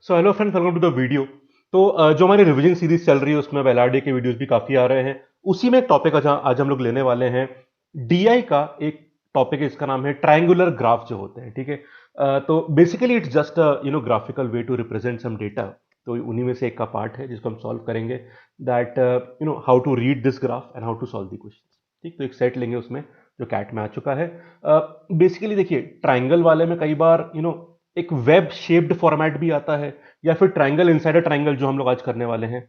So hello friends, welcome to the video. तो जो हमारी रिवीजन सीरीज चल रही है उसमें अब एलआरडी के वीडियोस भी काफी आ रहे हैं। उसी में एक टॉपिक आज हम लोग लेने वाले हैं। डीआई का एक टॉपिक है, इसका नाम है ट्रायंगुलर ग्राफ जो होते हैं। ठीक है। तो basically it's just graphical way to represent some data. तो उन्हीं में से एक का पार्ट है जिसको हम सॉल्व करेंगे, that how to read this graph and how to solve the question. ठीक, तो एक सेट लेंगे उसमें जो कैट में आ चुका है। बेसिकली देखिए, ट्राइंगल वाले में कई बार एक वेब शेप्ड फॉर्मेट भी आता है, या फिर ट्राइंगल इनसाइड अ ट्राइंगल जो हम लोग आज करने वाले हैं,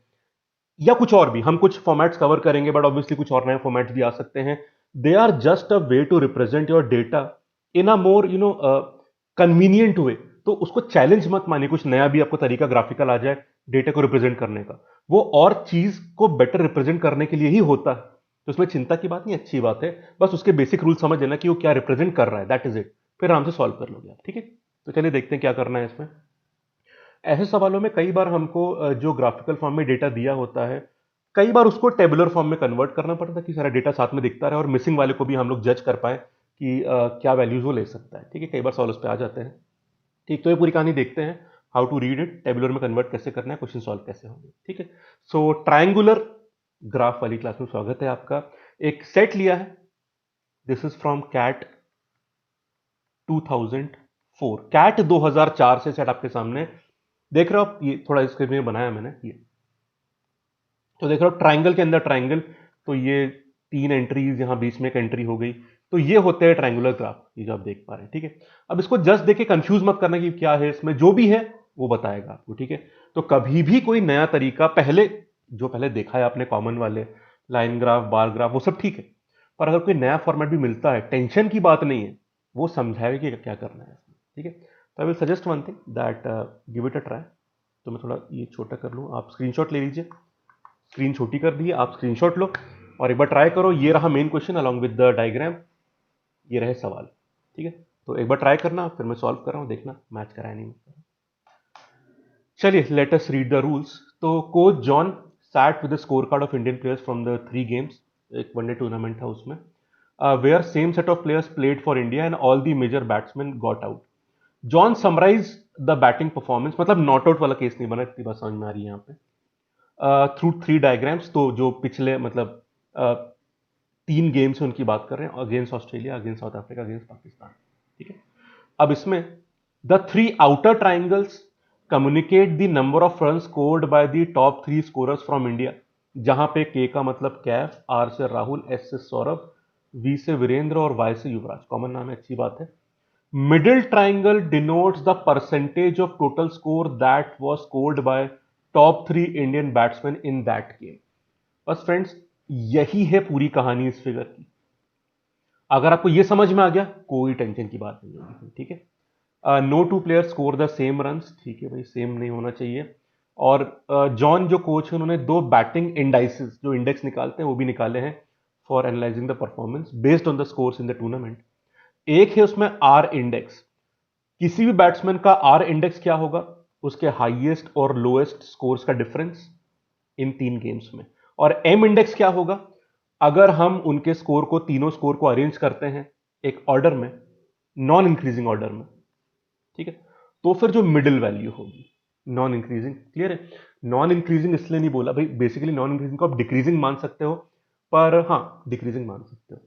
या कुछ और भी। हम कुछ फॉर्मेट्स कवर करेंगे, बट ऑब्वियसली कुछ और नए फॉर्मेट्स भी आ सकते हैं। They are just a way to represent your data in a more convenient way. तो उसको चैलेंज मत मानिए, कुछ नया भी आपको तरीका ग्राफिकल आ जाए डेटा को रिप्रेजेंट करने का, वो और चीज को बेटर रिप्रेजेंट करने के लिए ही होता है। तो उसमें चिंता की बात नहीं, अच्छी बात है। बस उसके बेसिक रूल समझ लेना कि वो क्या रिप्रेजेंट कर रहा है, दैट इज इट। फिर आराम से सॉल्व कर लोगे आप। ठीक है, तो चलिए देखते हैं क्या करना है इसमें। ऐसे सवालों में कई बार हमको जो ग्राफिकल फॉर्म में डेटा दिया होता है, कई बार उसको टेबुलर फॉर्म में कन्वर्ट करना पड़ता है कि सारा डेटा साथ में दिखता रहे और मिसिंग वाले को भी हम लोग जज कर पाए कि क्या वैल्यूज वो ले सकता है। ठीक है, कई बार सवाल उस पे आ जाते हैं। ठीक, तो ये पूरी कहानी देखते हैं, how to read it, tabular में कन्वर्ट कैसे करना है, क्वेश्चन सॉल्व कैसे होंगे। ठीक है। सो ट्रायंगुलर ग्राफ वाली क्लास में स्वागत है आपका। एक सेट लिया है, this is from CAT 2004। CAT 2004 से सेट आपके सामने देख रहे हो आप। ये थोड़ा इसके में बनाया मैंने ये, तो देख रहे हो ट्राइंगल के अंदर ट्राइंगल। तो ये तीन एंट्रीज, यहां बीच में एक एंट्री हो गई। तो ये होते हैं ट्राइंगुलर ग्राफ, ये जो आप देख पा रहे हैं। ठीक है, अब इसको जस्ट देखे कंफ्यूज मत करना कि क्या है इसमें, जो भी है वो बताएगा आपको। ठीक है, तो कभी भी कोई नया तरीका पहले, जो पहले देखा है आपने कॉमन वाले लाइन ग्राफ, बार ग्राफ, वो सब ठीक है। पर अगर कोई नया फॉर्मेट भी मिलता है, टेंशन की बात नहीं है, वो समझाएगा कि क्या करना है इसमें। ठीक है, तो I will suggest one thing, that give it a try. तो मैं थोड़ा ये छोटा कर लूँ, आप स्क्रीनशॉट ले लीजिए। स्क्रीन छोटी कर दी है, आप स्क्रीनशॉट लो और एक बार ट्राई करो। ये रहा main question along with the diagram, ये रहे सवाल। ठीक है, तो एक बार ट्राई करना, फिर मैं सॉल्व कर रहा हूं, देखना मैच कराया नहीं। चलिए, let us read the rules. तो coach John sat with the score card of Indian players from the 3 games. एक वनडे टूर्नामेंट था उसमें, where same set of players played for India and all the major batsman got out. John summarise the batting performance, मतलब not out वाला case नहीं बना, इतनी बात समझ में आ रही है यहाँ पे। थ्रू 3 डायग्राम्स, तो जो पिछले मतलब 3 गेम से उनकी बात कर रहे हैं, against Australia, against south Africa, against Pakistan. ठीक है, अब इसमें the 3 outer triangles communicate the number of run scored by the top 3 scorers from India. जहां पे के का मतलब कैफ, आर से राहुल, एस से सौरभ, वी से वीरेंद्र और वाई से युवराज, कॉमन नाम है, अच्छी बात है। Middle triangle denotes the percentage of total score that was scored by top 3 Indian batsman in that game. बस फ्रेंड्स, यही है पूरी कहानी इस फिगर की। अगर आपको यह समझ में आ गया, कोई टेंशन की बात नहीं होगी। ठीक है, no two player score the same run. ठीक है भाई, सेम नहीं होना चाहिए। और जॉन जो कोच है, उन्होंने 2 बैटिंग इंडाइसिस, जो इंडेक्स निकालते हैं, वो भी निकाले हैं for analysing the performance based on the scores in the tournament. एक है उसमें आर इंडेक्स। किसी भी बैट्समैन का आर इंडेक्स क्या होगा? उसके हाईएस्ट और लोएस्ट स्कोर्स का डिफरेंस इन 3 गेम्स में। और एम इंडेक्स क्या होगा? अगर हम उनके स्कोर को, तीनों स्कोर को अरेंज करते हैं एक ऑर्डर में, नॉन इंक्रीजिंग ऑर्डर में, ठीक है, तो फिर जो मिडिल वैल्यू होगी नॉन इंक्रीजिंग। क्लियर है? नॉन इंक्रीजिंग इसलिए नहीं बोला भाई, बेसिकली नॉन इंक्रीजिंग को आप डिक्रीजिंग मान सकते हो, पर हाँ, डिक्रीजिंग मान सकते हो।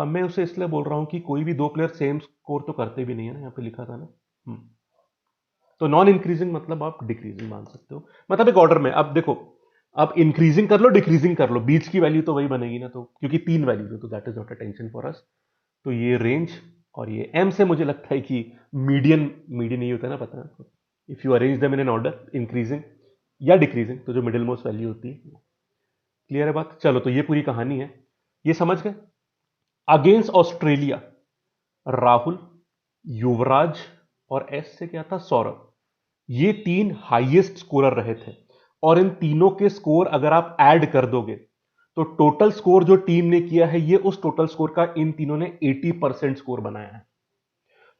मैं उसे इसलिए बोल रहा हूं कि कोई भी 2 प्लेयर सेम स्कोर तो करते भी नहीं है ना, यहाँ पे लिखा था ना। तो नॉन इंक्रीजिंग मतलब आप डिक्रीजिंग मान सकते हो, मतलब एक ऑर्डर में। अब देखो, आप इंक्रीजिंग कर लो, डिक्रीजिंग कर लो, बीच की वैल्यू तो वही बनेगी ना, तो क्योंकि 3 वैल्यूज है, तो that is not a tension for us. तो ये रेंज, और ये एम से मुझे लगता है कि मीडियन, मीडियन नहीं होता है ना, पता है आपको। If you arrange them in an order, increasing या डिक्रीजिंग, तो जो मिडिल मोस्ट वैल्यू होती है। क्लियर है बात? चलो, तो ये पूरी कहानी है, ये समझ गए। अगेंस्ट ऑस्ट्रेलिया, राहुल, युवराज और एस से क्या था, सौरभ, ये 3 हाईएस्ट स्कोरर रहे थे। और इन तीनों के स्कोर अगर आप ऐड कर दोगे, तो टोटल स्कोर जो टीम ने किया है, ये उस टोटल स्कोर का इन तीनों ने 80% स्कोर बनाया है।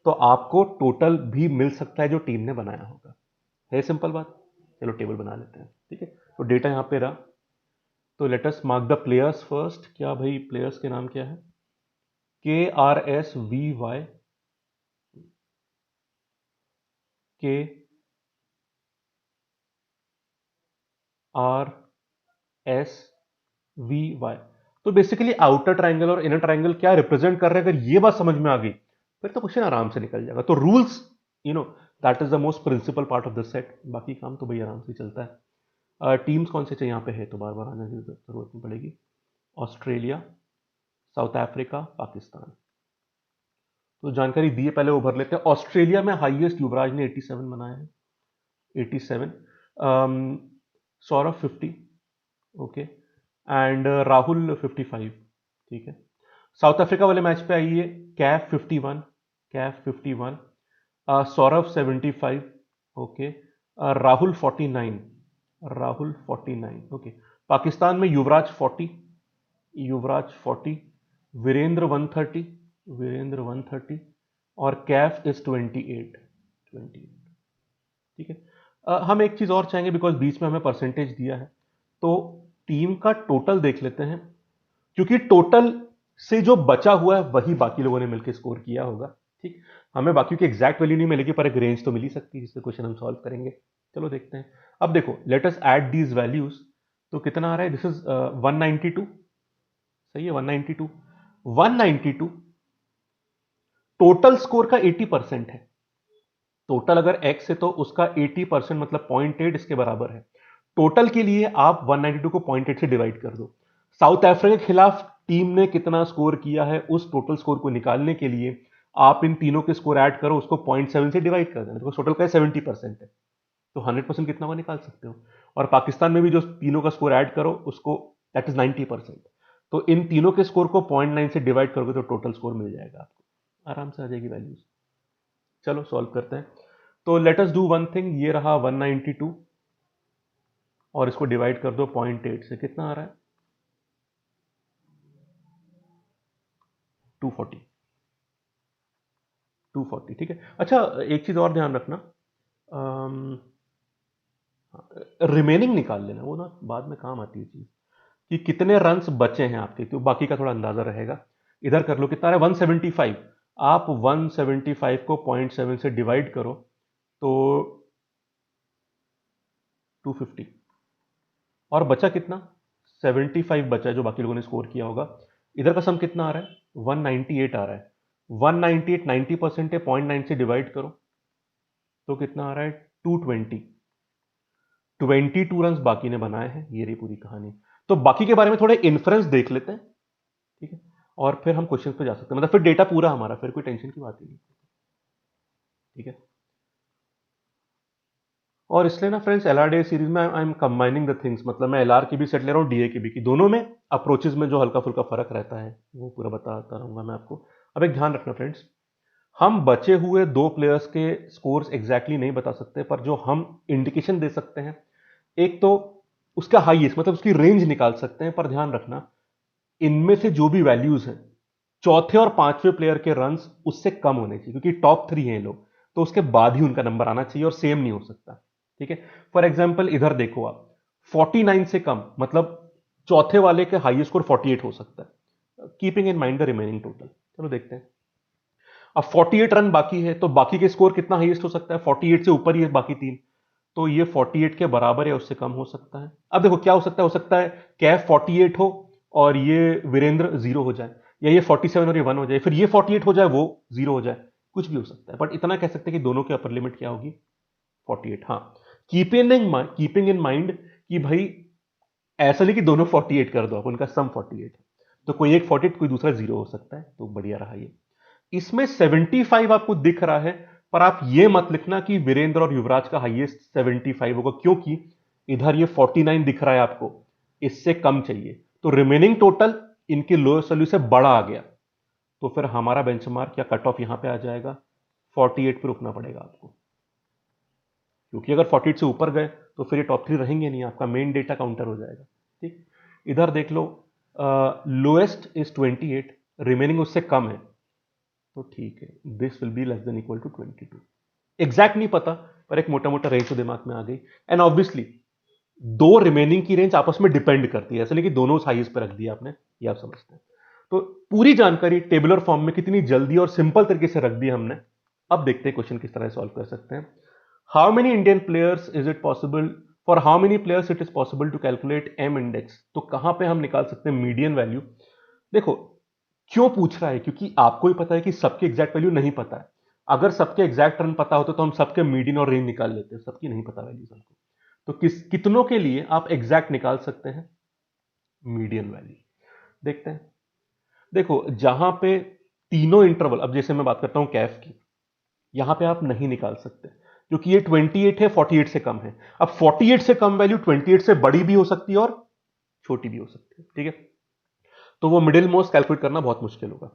तो आपको टोटल भी मिल सकता है जो टीम ने बनाया होगा। है सिंपल बात। चलो टेबल बना लेते हैं। ठीक है, तो डेटा यहां पे रहा। तो let us mark the players first. क्या भाई, प्लेयर्स के नाम क्या है? KRSVY, के आर एस वी वाई। तो बेसिकली आउटर ट्राइंगल और इनर ट्राइंगल क्या रिप्रेजेंट कर रहे हैं, अगर ये बात समझ में आ गई फिर तो क्वेश्चन आराम से निकल जाएगा। तो rules, you know, that is the most principal part of the set, बाकी काम तो भाई आराम से चलता है। टीम्स कौन से चाहिए यहाँ पे है तो बार बार आने की जरूरत नहीं पड़ेगी। Australia, south Africa, Pakistan. तो जानकारी दिए, पहले उभर लेते हैं। ऑस्ट्रेलिया में हाईएस्ट युवराज ने 87 बनाया है, 87। सौरभ 50, ओके, एंड राहुल 55, ठीक है। साउथ अफ्रीका वाले मैच पे आइए, कैफ 51, कैफ 51, सौरभ 75, ओके, राहुल 49, राहुल 49, ओके। पाकिस्तान में युवराज 40, युवराज 40, वीरेंद्र 130, वीरेंद्र 130, और कैफ इज 28, 28, ठीक है। हम एक चीज और चाहेंगे, बिकॉज बीच में हमें परसेंटेज दिया है, तो टीम का टोटल देख लेते हैं, क्योंकि टोटल से जो बचा हुआ है वही बाकी लोगों ने मिलकर स्कोर किया होगा, ठीक। हमें बाकी की एग्जैक्ट वैल्यू नहीं मिलेगी, पर एक रेंज तो मिल ही सकती है जिससे क्वेश्चन हम सॉल्व करेंगे। चलो देखते हैं। अब देखो, let us add these values. तो कितना आ रहा है, दिस इज 192, सही है, 192। 192 टोटल स्कोर का 80% है। टोटल अगर x है तो उसका 80% मतलब 0.8 इसके बराबर है। टोटल के लिए आप 192 को 0.8 से डिवाइड कर दो। साउथ अफ्रीका के खिलाफ टीम ने कितना स्कोर किया है, उस टोटल स्कोर को निकालने के लिए आप इन तीनों के स्कोर ऐड करो, उसको 0.7 से डिवाइड कर देना। टोटल का 70% है, तो 100% कितना हुआ निकाल सकते हो। और पाकिस्तान में भी जो तीनों का स्कोर ऐड करो उसको, दैट इज 90%। तो इन तीनों के स्कोर को 0.9 से डिवाइड करोगे तो टोटल स्कोर मिल जाएगा आपको, आराम से आ जाएगी वैल्यूज। चलो सॉल्व करते हैं। तो let us do one thing, ये रहा 192 और इसको डिवाइड कर दो 0.8 से, कितना आ रहा है, 240, 240, ठीक है। अच्छा, एक चीज और ध्यान रखना, रिमेनिंग निकाल लेना, वो ना बाद में काम आती है चीज, कि कितने रन्स बचे हैं आपके, तो बाकी का थोड़ा अंदाजा रहेगा। इधर कर लो, कितना है 175। आप 175 को 0.7 से डिवाइड करो तो 250, और बचा कितना, 75 बचा है जो बाकी लोगों ने स्कोर किया होगा। इधर का सम कितना आ रहा है, 198 आ रहा है। 198 90% है, 0.9 से डिवाइड करो तो कितना आ रहा है, 220। 22 रन बाकी ने बनाए हैं, ये रही पूरी कहानी। तो बाकी के बारे में थोड़े इन्फ्रेंस देख लेते हैं, ठीक है, और फिर हम क्वेश्चन पे जा सकते हैं, मतलब फिर डेटा पूरा हमारा, फिर कोई टेंशन की बात ही नहीं, ठीक है। और इसलिए ना फ्रेंड्स, एलआरडीए सीरीज में I am combining the things, मतलब मैं एलआर की भी सेट ले रहा हूँ, डीए की भी, कि दोनों में अप्रोचेज में जो हल्का फुल्का फर्क रहता है वो पूरा बताता रहूंगा मैं आपको। अब एक ध्यान रखना फ्रेंड्स, हम बचे हुए दो प्लेयर्स के स्कोर्स एग्जैक्टली नहीं बता सकते, पर जो हम इंडिकेशन दे सकते हैं, एक तो उसका हाईएस्ट मतलब उसकी रेंज निकाल सकते हैं, पर ध्यान रखना इनमें से जो भी वैल्यूज हैं, चौथे और पांचवें प्लेयर के रन्स उससे कम होने चाहिए, क्योंकि टॉप 3 हैं लोग, तो उसके बाद ही उनका नंबर आना चाहिए और सेम नहीं हो सकता, ठीक है। फॉर एग्जाम्पल इधर देखो आप, 49 से कम मतलब चौथे वाले के हाईएस्ट स्कोर 48 हो सकता है, keeping in mind the remaining total. चलो देखते हैं। अब 48 रन बाकी है, तो बाकी के स्कोर कितना हाईएस्ट हो सकता है, 48 से ऊपर ही है बाकी तीन, तो ये 48 के बराबर या उससे कम हो सकता है। अब देखो क्या हो सकता है कैफ 48 हो और ये वीरेंद्र 0 हो जाए, या ये 47 और ये 1 हो जाए, फिर ये 48 हो जाए वो 0 हो जाए, कुछ भी हो सकता है, बट इतना कह सकते हैं कि दोनों की अपर लिमिट क्या होगी, 48। हाँ, कीपिंग इन माइंड कि भाई ऐसा नहीं कि दोनों 48 कर दो आप, उनका सम 48 है, तो कोई एक 48 कोई दूसरा 0 हो सकता है, तो बढ़िया रहा ये। इसमें 75 आपको दिख रहा है, पर आप ये मत लिखना कि वीरेंद्र और युवराज का हाईएस्ट 75 होगा, क्योंकि इधर ये 49 दिख रहा है आपको, इससे कम चाहिए, तो रिमेनिंग टोटल इनके लोएस्ट वैल्यू से बड़ा आ गया, तो फिर हमारा बेंचमार्क या कट ऑफ यहां पे आ जाएगा, 48 पे रुकना पड़ेगा आपको, क्योंकि अगर 48 से ऊपर गए तो फिर ये टॉप 3 रहेंगे नहीं, आपका मेन डेटा काउंटर हो जाएगा, ठीक। इधर देख लो, लोएस्ट इज 28, रिमेनिंग उससे कम है, तो ठीक है, this will be less than equal to 22। Exact नहीं पता, पर एक मोटा मोटा रेंज तो दिमाग में आ गई। एंड ऑब्वियसली दो रिमेनिंग की रेंज आपस में डिपेंड करती है, ऐसे नहीं कि दोनों हाईएस्ट पे रख दिया आपने, ये आप समझते हैं। तो पूरी जानकारी टेबुलर फॉर्म में कितनी जल्दी और सिंपल तरीके से रख दी हमने। अब देखते हैं क्वेश्चन किस तरह सॉल्व कर सकते हैं। How many Indian players is it possible for how many players it is possible to calculate M index, तो कहां पे हम निकाल सकते हैं मीडियन वैल्यू। देखो क्यों पूछ रहा है, क्योंकि आपको ही पता है कि सबके एग्जैक्ट वैल्यू नहीं पता है। अगर सबके एग्जैक्ट रन पता होते तो हम सबके मीडियन और रेंज निकाल लेते हैं, सबकी नहीं पता वैल्यूज हमको। तो कितनों के लिए आप एग्जैक्ट निकाल सकते हैं मीडियन वैल्यू, देखते हैं। देखो जहां पे तीनों इंटरवल, अब जैसे मैं बात करता हूं कैफ की, यहां पे आप नहीं निकाल सकते क्योंकि ये 28 है, 48 से कम है। अब 48 से कम वैल्यू 28 से बड़ी भी हो सकती है और छोटी भी हो सकती है, ठीक है। तो वो मिडिल मोस्ट कैलकुलेट करना बहुत मुश्किल होगा,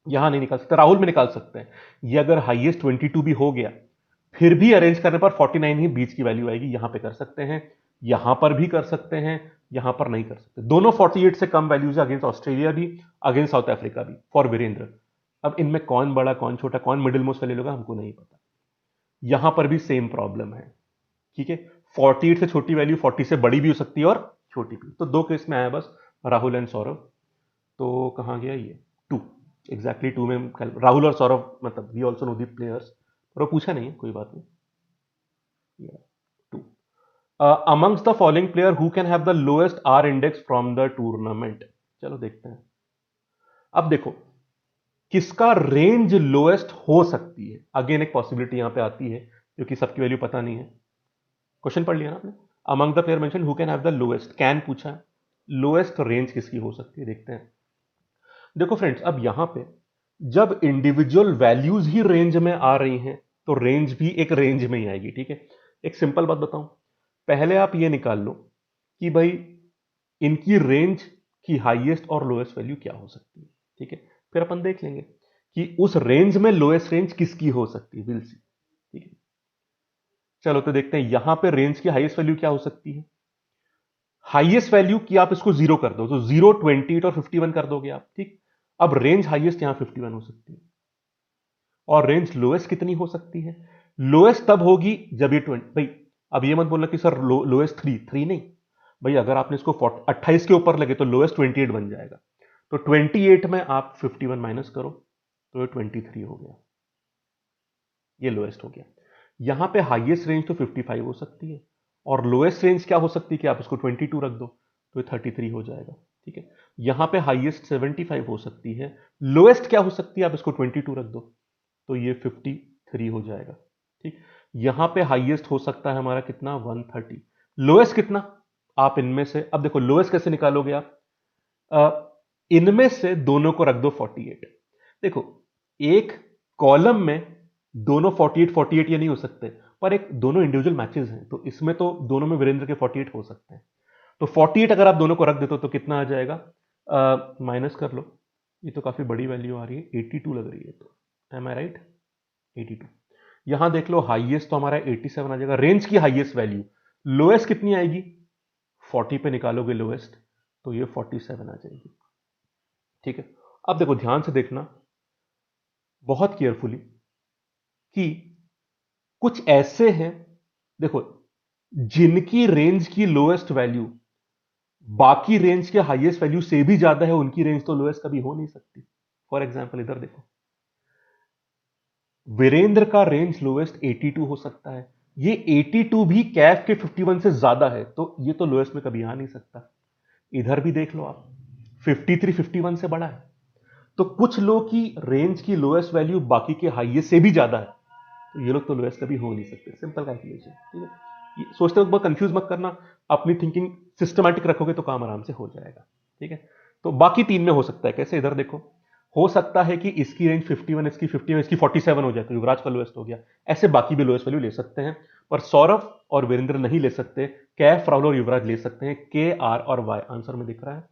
यहां नहीं निकाल सकते। राहुल में निकाल सकते हैं, ये अगर हाईएस्ट 22 भी हो गया फिर भी अरेंज करने पर 49 ही बीच की वैल्यू आएगी, यहां पे कर सकते हैं, यहां पर भी कर सकते हैं, यहां पर नहीं कर सकते। दोनों 48 से कम वैल्यूज अगेंस्ट ऑस्ट्रेलिया भी, अगेंस्ट साउथ अफ्रीका भी, फॉर वीरेंद्र। अब इनमें कौन बड़ा कौन छोटा कौन मिडिल मोस्ट वैल्यू होगा हमको नहीं पता। यहां पर भी सेम प्रॉब्लम है, ठीक है। 48 से छोटी वैल्यू 40 से बड़ी भी हो सकती है और छोटी भी। तो दो केस में आया बस, राहुल एंड सौरभ। तो कहां गया ये, टू, एग्जैक्टली टू में राहुल और सौरभ, मतलब we also know the players, और वो पूछा नहीं है, कोई बात नहीं। Two amongst the following player who can have the lowest R index from the tournament, चलो देखते हैं। अब देखो किसका रेंज लोएस्ट हो सकती है, अगेन एक पॉसिबिलिटी यहां पे आती है क्योंकि सबकी वैल्यू पता नहीं है। क्वेश्चन पढ़ लिया ना आपने, among the player mention who can have the lowest, can पूछा है, लोएस्ट रेंज किसकी हो सकती है, देखते हैं। देखो फ्रेंड्स, अब यहां पे जब इंडिविजुअल वैल्यूज ही रेंज में आ रही हैं तो रेंज भी एक रेंज में ही आएगी, ठीक है। एक सिंपल बात बताऊं, पहले आप ये निकाल लो कि भाई इनकी रेंज की हाईएस्ट और लोएस्ट वैल्यू क्या हो सकती है, ठीक है। फिर अपन देख लेंगे कि उस रेंज में लोएस्ट रेंज किसकी हो सकती है, विल सी, ठीक है। चलो तो देखते हैं यहां पे रेंज की हाईएस्ट वैल्यू क्या हो सकती है। हाईएस्ट वैल्यू की आप इसको जीरो कर दो तो 0, 28 और 51 कर दोगे आप, ठीक। अब रेंज हाईएस्ट यहां 51 हो सकती है और रेंज लोएस्ट कितनी हो सकती है, लोएस्ट तब होगी जब ये 20, भाई अब ये मत बोलना कि सर लोएस्ट थ्री नहीं, भाई अगर आपने इसको 28 के ऊपर लगे तो लोएस्ट 28 बन जाएगा। तो 28 में आप 51 माइनस करो तो ये 23 हो गया, ये लोएस्ट हो गया। यहां पे हाईएस्ट रेंज तो 55 हो सकती है और लोएस्ट रेंज क्या हो सकती है कि आप इसको 22 रख दो तो ये 33 हो जाएगा, ठीक है। यहां पे हाईएस्ट 75 हो सकती है, लोएस्ट क्या हो सकती है, आप इसको 22 रख दो तो ये 53 हो जाएगा, ठीक। यहां पे हाईएस्ट हो सकता है हमारा कितना, 130। लोएस्ट कितना, आप इनमें से, अब देखो लोएस्ट कैसे निकालोगे आप, इनमें से दोनों को रख दो 48। देखो एक कॉलम में दोनों 48 48 ये नहीं हो सकते, पर एक दोनों इंडिविजुअल मैचेस हैं तो इसमें तो दोनों में वीरेंद्र के 48 हो सकते हैं। तो 48 अगर आप दोनों को रख देते हो तो कितना आ जाएगा, माइनस कर लो, ये तो काफी बड़ी वैल्यू आ रही है, 82 लग रही है, तो एम आई राइट, 82। यहां देख लो हाईएस्ट तो हमारा 87 आ जाएगा, रेंज की हाईएस्ट वैल्यू, लोएस्ट कितनी आएगी, 40 पे निकालोगे लोएस्ट तो ये 47 आ जाएगी, ठीक है। अब देखो ध्यान से देखना बहुत केयरफुली कि कुछ ऐसे हैं, देखो जिनकी रेंज की लोएस्ट वैल्यू बाकी रेंज के हाईएस्ट वैल्यू से भी ज्यादा है, उनकी रेंज तो लोएस्ट कभी हो नहीं सकती। फॉर एग्जाम्पल इधर देखो, वीरेंद्र का रेंज लोएस्ट 82 हो सकता है, ये 82 भी कैफ के 51 से ज्यादा है तो ये तो लोएस्ट में कभी आ नहीं सकता। इधर भी देख लो आप, 53 51 से बड़ा है, तो कुछ लोग की रेंज की लोएस्ट वैल्यू बाकी के हाईएस्ट से भी ज्यादा है तो ये लोग तो लोएस्ट कभी हो नहीं सकते, सिंपल कैलकुलेशन, ठीक है। सोचते वक्त बहुत कंफ्यूज मत करना, अपनी थिंकिंग सिस्टमैटिक रखोगे तो काम आराम से हो जाएगा, ठीक है। तो बाकी तीन में हो सकता है, कैसे, इधर देखो, हो सकता है कि इसकी रेंज 51, इसकी 51, इसकी 47 हो जाए तो युवराज का लोएस्ट हो गया, ऐसे बाकी भी लोएस्ट वैल्यू ले सकते हैं, पर सौरभ और वीरेंद्र नहीं ले सकते, कैफ, राहुल और युवराज ले सकते हैं, के आर और वाई आंसर में दिख रहा है,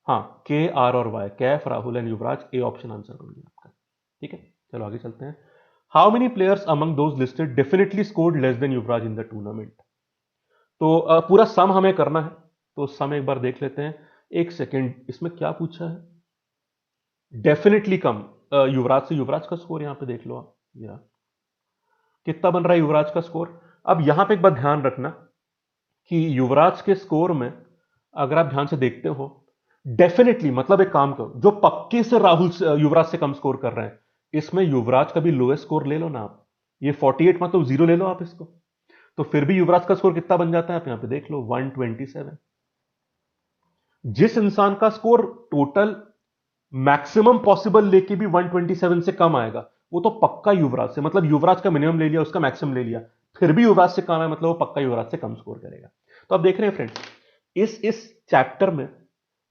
हाँ के आर और Y, Kaif, Rahul and Yuvraj, A option answer बन गया आपका, ठीक है। चलो आगे चलते हैं। How many players among those listed definitely scored less than Yuvraj in the tournament, तो पूरा सम हमें करना है, तो सम एक बार देख लेते हैं। एक सेकेंड, इसमें क्या पूछा है, डेफिनेटली कम, युवराज से, युवराज का स्कोर यहां पे देख लो आप, या कितना बन रहा है युवराज का स्कोर। अब यहां पे एक बात ध्यान रखना कि युवराज के स्कोर में अगर आप ध्यान से देखते हो, डेफिनेटली मतलब एक काम करो, जो पक्के से राहुल युवराज से कम स्कोर कर रहे हैं, इसमें युवराज का भी लोएस्ट स्कोर ले लो ना आप, ये 48 मतलब जीरो ले लो आप इसको, तो फिर भी युवराज का स्कोर कितना बन जाता है, आप यहां पे देख लो 127। जिस इंसान का स्कोर टोटल मैक्सिमम पॉसिबल लेके भी 127 से कम आएगा, वो तो पक्का युवराज से, मतलब युवराज का मिनिमम ले लिया, उसका मैक्सिमम ले लिया, फिर भी युवराज से कम है, मतलब वो पक्का युवराज से कम स्कोर करेगा। तो आप देख रहे हैं फ्रेंड्स, इस चैप्टर में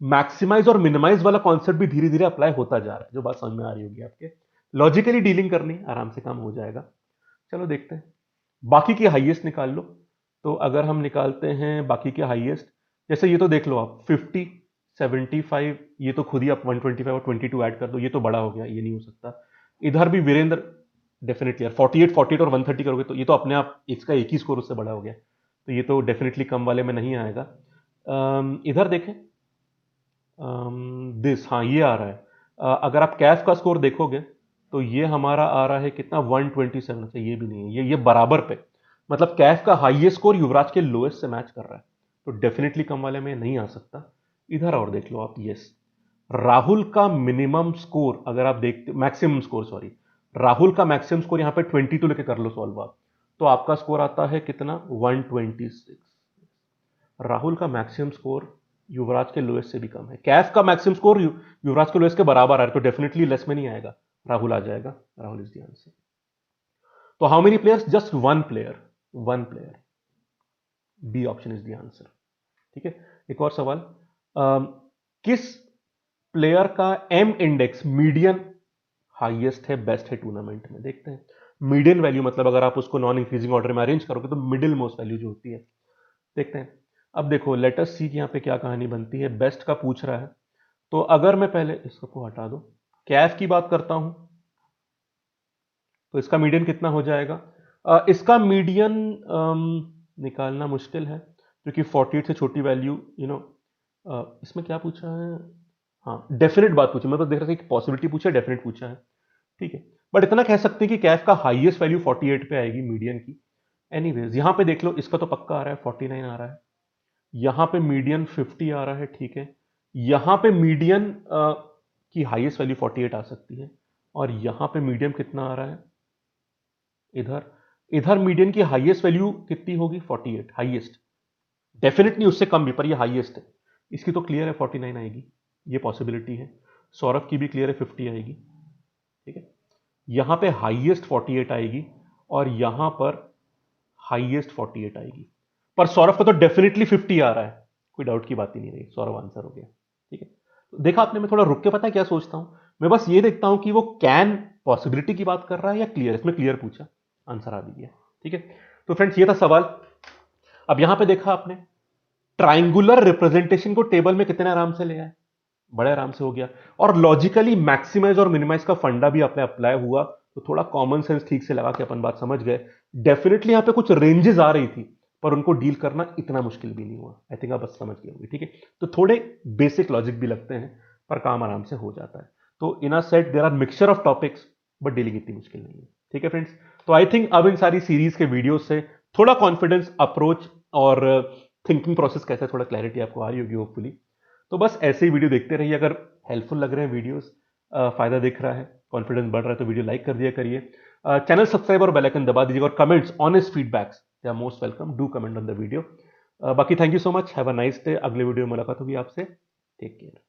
मैक्सिमाइज और मिनिमाइज वाला कॉन्सेप्ट भी धीरे धीरे अप्लाई होता जा रहा है, जो बात समझ में आ रही होगी आपके। लॉजिकली डीलिंग करनी, आराम से काम हो जाएगा। चलो देखते हैं, बाकी की हाईएस्ट निकाल लो। तो अगर हम निकालते हैं बाकी के हाईएस्ट, जैसे ये तो देख लो आप 50, 75, ये तो खुद ही आप 125 और 22 ऐड कर दो, ये तो बड़ा हो गया, ये नहीं हो सकता। इधर भी वीरेंद्र डेफिनेटली यार 48, 48 और 130 करोगे तो ये तो अपने आप इसका एक ही स्कोर उससे बड़ा हो गया, तो ये तो डेफिनेटली कम वाले में नहीं आएगा। इधर देखें, दिस, हाँ ये आ रहा है। अगर आप कैफ का स्कोर देखोगे तो ये हमारा आ रहा है कितना, 127 से, ये भी नहीं है, ये बराबर पे, मतलब कैफ का हाईएस्ट स्कोर युवराज के लोएस्ट से मैच कर रहा है, तो डेफिनेटली कम वाले में नहीं आ सकता। इधर और देख लो आप, यस, राहुल का मिनिमम स्कोर अगर आप देखते, मैक्सिमम स्कोर सॉरी, राहुल का मैक्सिमम स्कोर यहां पे 22 लेके कर लो सॉल्व आप, तो आपका स्कोर आता है कितना, 126। राहुल का मैक्सिमम स्कोर युवराज के लोएस्ट से भी कम है। कैफ का मैक्सिमम स्कोर युवराज के लोएस्ट के बराबर आ रहा है, तो डेफिनेटली लेस में नहीं आएगा, राहुल आ जाएगा, राहुल इज द आंसर। तो how many players, just one player, one player, B option is the answer. ठीक है, एक और सवाल, किस प्लेयर का एम इंडेक्स मीडियन हाईएस्ट है, बेस्ट है टूर्नामेंट में, देखते हैं। मीडियन वैल्यू मतलब अगर आप उसको नॉन इंक्रीजिंग ऑर्डर में अरेंज करोगे तो मिडिल मोस्ट वैल्यू जो होती है, देखते हैं। अब देखो लेट अस सी यहाँ पे क्या कहानी बनती है, बेस्ट का पूछ रहा है, तो अगर मैं पहले इसको हटा दो, कैफ की बात करता हूं, तो इसका मीडियन कितना हो जाएगा, इसका मीडियन निकालना मुश्किल है, क्योंकि 48 से छोटी वैल्यू, इसमें क्या पूछा है, हाँ डेफिनेट बात पूछी, मैं बस देख रहा था कि पॉसिबिलिटी पूछा है, डेफिनेट पूछा है, ठीक है। बट इतना कह सकते हैं कि कैफ का हाईएस्ट वैल्यू 48 पे आएगी मीडियन की। एनीवेज यहां पे देख लो, इसका तो पक्का आ रहा है 49 आ रहा है, यहां पे मीडियन 50 आ रहा है, ठीक है। यहां पे मीडियन की हाईएस्ट वैल्यू 48 आ सकती है, और यहां पे मीडियम कितना आ रहा है, इधर, इधर मीडियन की हाईएस्ट वैल्यू कितनी होगी, 48 हाईएस्ट, डेफिनेट नहीं उससे कम भी, पर ये हाईएस्ट है, इसकी तो क्लियर है 49 आएगी, ये पॉसिबिलिटी है। सौरभ की भी क्लियर है 50 आएगी, ठीक है। यहां पे हाईएस्ट 48 आएगी, और यहां पर हाईएस्ट 48 आएगी, पर सौरभ का तो डेफिनेटली 50 आ रहा है, कोई डाउट की बात ही नहीं रही, सौरभ आंसर हो गया, ठीक है। तो देखा आपने, मैं थोड़ा रुक के पता है क्या सोचता हूं, मैं बस ये देखता हूं कि वो कैन पॉसिबिलिटी की बात कर रहा है या क्लियर, इसमें क्लियर पूछा, आंसर आ भी गया, ठीक है। तो फ्रेंड्स ये था सवाल। अब यहां पे देखा आपने, ट्राइंगुलर रिप्रेजेंटेशन को टेबल में कितने आराम से ले आए, बड़े आराम से हो गया, और लॉजिकली मैक्सिमाइज और मिनिमाइज का फंडा भी अपने अप्लाई हुआ, तो थोड़ा कॉमन सेंस ठीक से लगा के अपन बात समझ गए। डेफिनेटली यहां पे कुछ रेंजेस आ रही थी, पर उनको डील करना इतना मुश्किल भी नहीं हुआ, आई थिंक आप बस समझ गए होंगे, ठीक है। तो थोड़े बेसिक लॉजिक भी लगते हैं, पर काम आराम से हो जाता है। तो in a set there are mixture of topics, but dealing इतनी मुश्किल नहीं है, ठीक है फ्रेंड्स। तो आई थिंक अब इन सारी सीरीज के वीडियो से थोड़ा कॉन्फिडेंस, अप्रोच और थिंकिंग प्रोसेस कैसा, थोड़ा क्लैरिटी आपको आ रही होगी होपफुली। तो बस ऐसे ही वीडियो देखते रहिए, अगर हेल्पफुल लग रहे हैं वीडियोस, फायदा दिख रहा है, कॉन्फिडेंस बढ़ रहा है, तो वीडियो लाइक कर दिया करिए, चैनल सब्सक्राइब और बेल आइकन दबा दीजिएगा, और comments, honest feedbacks, they are most welcome, do comment on the video. बाकी thank you so much, have a nice day, अगले वीडियो में मुलाकात होगी आपसे, टेक केयर।